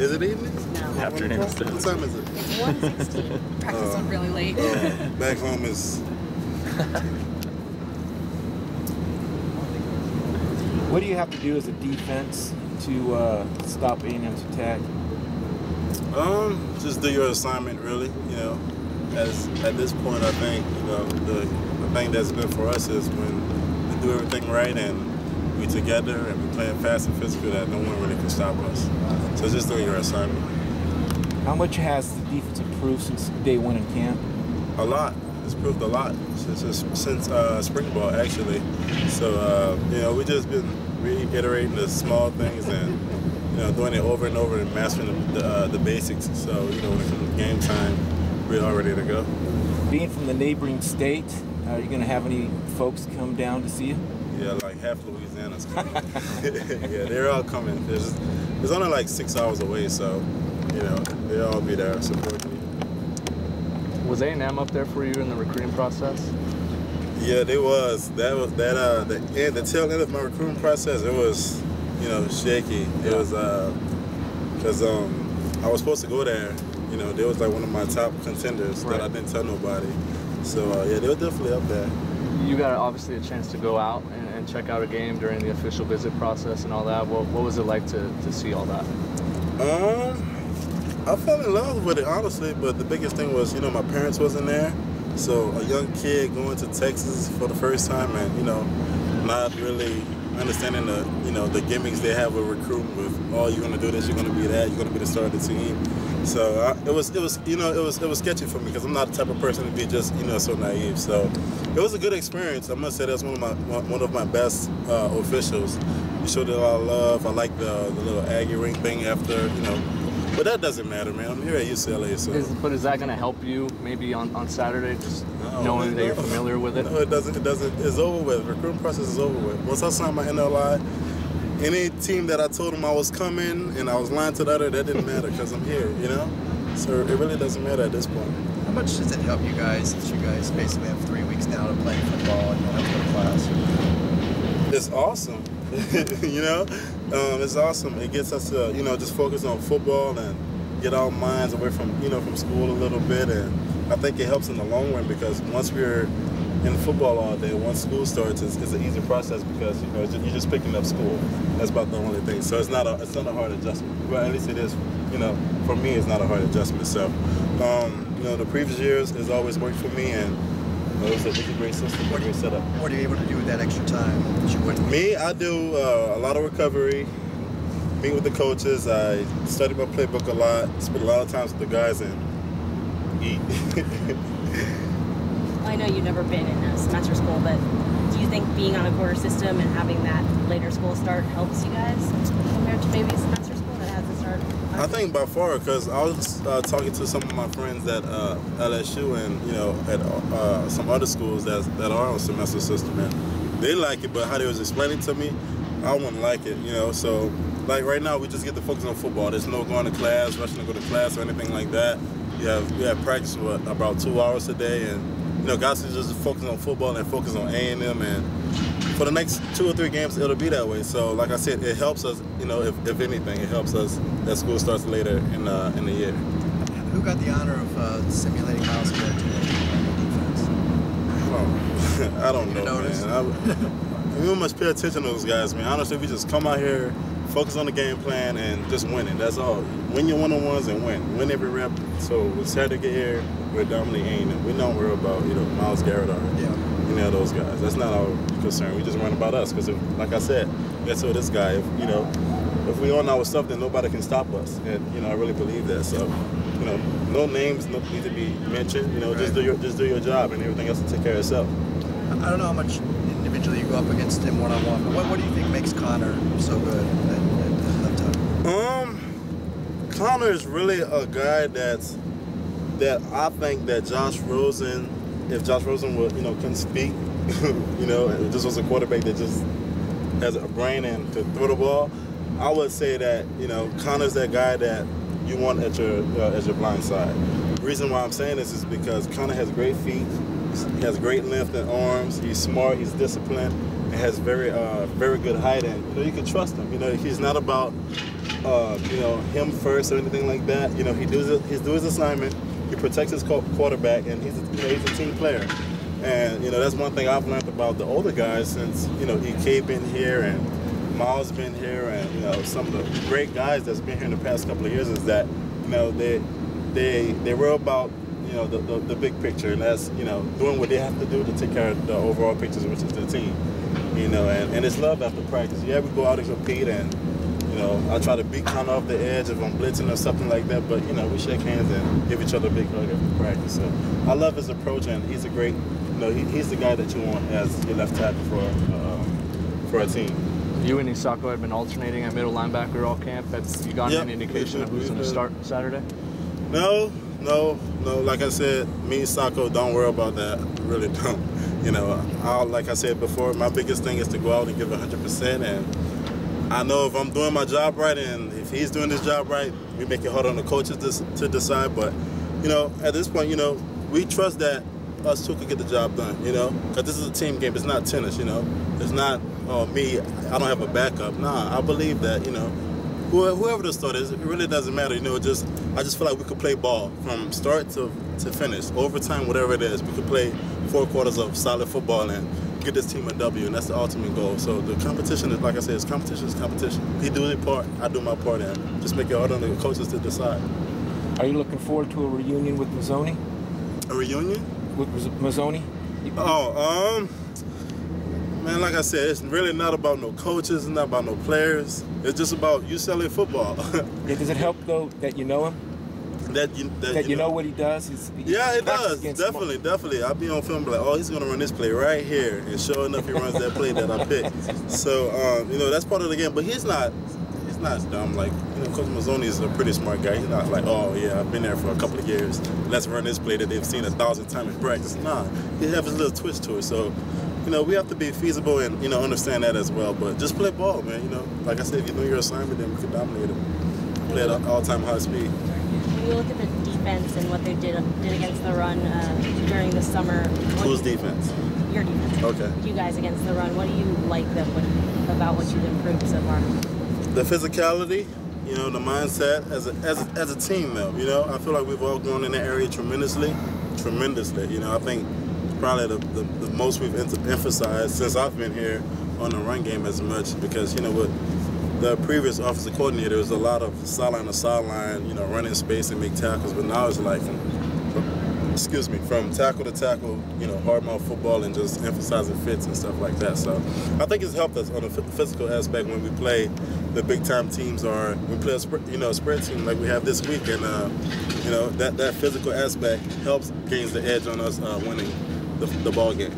Is it evening? No. Afternoon. What time is it? It's 1:16. Practice on really late. Back home is... What do you have to do as a defense to stop A&M's attack? Just do your assignment, really. You know, as at this point, I think the thing that's good for us is when we do everything right and we together and we playing fast and physical, that no one really can stop us. So just doing your assignment. How much has the defense improved since day one in camp? A lot. It's improved a lot since spring ball, actually. So you know, we just been reiterating the small things and doing it over and over and mastering the basics. So you know, when it comes to game time, we're all ready to go. Being from the neighboring state, are you going to have any folks come down to see you? Yeah, like half Louisiana's coming. Yeah, they're all coming. It's only like 6 hours away, so you know they'll all be there supporting you. Was A&M up there for you in the recruiting process? Yeah, they was. That was the tail end of my recruiting process. It was, shaky. It was because I was supposed to go there. You know, they was like one of my top contenders that I didn't tell nobody. So yeah, they were definitely up there. You got obviously a chance to go out and check out a game during the official visit process and all that. What was it like to see all that? I fell in love with it, honestly, but the biggest thing was, my parents wasn't there. So a young kid going to Texas for the first time and, not really understanding the gimmicks they have with recruiting with, oh, you're going to do this, you're going to be that, you're going to be the star of the team. So it was sketchy for me because I'm not the type of person to be just, so naive. So it was a good experience. I must say that's one of my best officials. He showed it a lot of love. I like the little Aggie ring thing after, But that doesn't matter, man. I'm here at UCLA, so. But is that going to help you maybe on Saturday, just knowing that you're familiar with it? No, it doesn't. It doesn't. It's over with. The recruiting process is over with. Once I signed my NLI, any team that I told them I was coming and I was lying to the other, that didn't matter because I'm here, So it really doesn't matter at this point. How much does it help you guys, since you guys basically have 3 weeks now to play football and you don't have to go to class? It's awesome. It's awesome. It gets us to, just focus on football and get our minds away from, from school a little bit. And I think it helps in the long run because once we're in football all day, once school starts, it's an easy process because, you're just picking up school. That's about the only thing. So it's not a hard adjustment. Well, at least it is, for me, it's not a hard adjustment. So, the previous years has always worked for me and it's a great system, a great setup. What are you able to do with that extra time that you wouldn't? Me, I do a lot of recovery, meet with the coaches, I study my playbook a lot, spend a lot of time with the guys, and eat. I know you've never been in a semester school, but do you think being on a quarter system and having that later school start helps you guys compared to maybe a semester school that has to start? I think by far, because I was talking to some of my friends at LSU and at some other schools that are on semester system, and they like it, but how they was explaining to me, I wouldn't like it, So like right now, we just get to focus on football. There's no going to class, rushing to go to class or anything like that. We have practice about 2 hours a day, and guys can just focus on football and focus on A&M, and for the next 2 or 3 games, it'll be that way. So, like I said, it helps us. If anything, it helps us that school starts later in the year. Who got the honor of simulating Miles Garrett today on defense? Oh, I don't know, man. We must pay attention to those guys, man. Honestly, we just come out here, focus on the game plan, and just winning. That's all. Win your one-on-ones and win. Win every rep. So it's hard to get here. We're dominating, and we don't worry about Miles Garrett or any of those guys. That's not our concern. We just worry about us because, like I said, that's what this guy. If we own our stuff, then nobody can stop us. And I really believe that. So no names need to be mentioned. Just do your job, and everything else will take care of itself. I don't know how much individually you go up against him one-on-one, but what do you think makes Connor so good at left tackle? Connor is really a guy that I think that Josh Rosen, if Josh Rosen would, couldn't speak, and just was a quarterback that just has a brain and could throw the ball, I would say that, Connor's that guy that you want at your blind side. The reason why I'm saying this is because Connor has great feet, he has great length and arms, he's smart, he's disciplined, and has very good height, and you can trust him. He's not about you know, him first or anything like that. You know, he do his assignment. He protects his quarterback, and he's a team player. And you know, that's one thing I've learned about the older guys since, you know, EK been here and Miles been here, and you know, some of the great guys that's been here in the past couple of years is that, you know, they were about, you know, the big picture, and that's, you know, doing what they have to do to take care of the overall pictures, which is the team. You know, and it's love after practice. Yeah, we go out and compete, and you know, I try to be kind of off the edge if I'm blitzing or something like that, but you know, we shake hands and give each other a big hug after practice. So I love his approach, and he's a great, you know, he's the guy that you want as your left tackle for a team. You and Isako have been alternating at middle linebacker all camp. Have you gotten any indication of who's going to start Saturday? No. Like I said, me and Isako, don't worry about that. Really don't. You know, like I said before, my biggest thing is to go out and give 100%. And I know if I'm doing my job right, and if he's doing his job right, we make it hard on the coaches to decide. But you know, at this point, you know, we trust that us two could get the job done. You know, because this is a team game. It's not tennis. You know, it's not me. I don't have a backup. Nah, I believe that, you know, whoever the start is, it really doesn't matter. You know, I just feel like we could play ball from start to finish, overtime, whatever it is. We could play 4 quarters of solid football and get this team a W, and that's the ultimate goal. So the competition is, like I said, competition. He do his part, I do my part, and just make it hard on the coaches to decide. Are you looking forward to a reunion with Mazzoni? A reunion? With Mazzoni? Man, like I said, it's really not about no coaches, it's not about no players. It's just about UCLA football. Yeah, does it help though that you know him? That you know what he does? Yeah, it does. Definitely. I'll be on film like, oh, he's gonna run this play right here, and sure enough, he runs that play that I picked. So, you know, that's part of the game. But he's not dumb. Like, you know, Coach Mazzoni is a pretty smart guy. He's not like, oh yeah, I've been there for a couple of years. Let's run this play that they've seen 1,000 times in practice. Nah, he has his little twist to it. So, you know, we have to be feasible and, you know, understand that as well. But just play ball, man. You know, like I said, if you know your assignment, then we can dominate it. Play at all-time high speed. When you look at the defense and what they did against the run during the summer. Whose defense? Your defense. Okay. You guys against the run. What do you like about what you've improved so far? The physicality, you know, the mindset as a team, though. You know, I feel like we've all grown in that area tremendously. You know, I think probably the most we've emphasized since I've been here on the run game as much, because, you know, with the previous offensive coordinator, there was a lot of sideline to sideline, you know, running space and make tackles, but now it's like from tackle to tackle, you know, hard mouth football and just emphasizing fits and stuff like that. So I think it's helped us on the physical aspect when we play the big time teams, or we play a spread team like we have this week, and you know, that physical aspect gains the edge on us winning the ball game.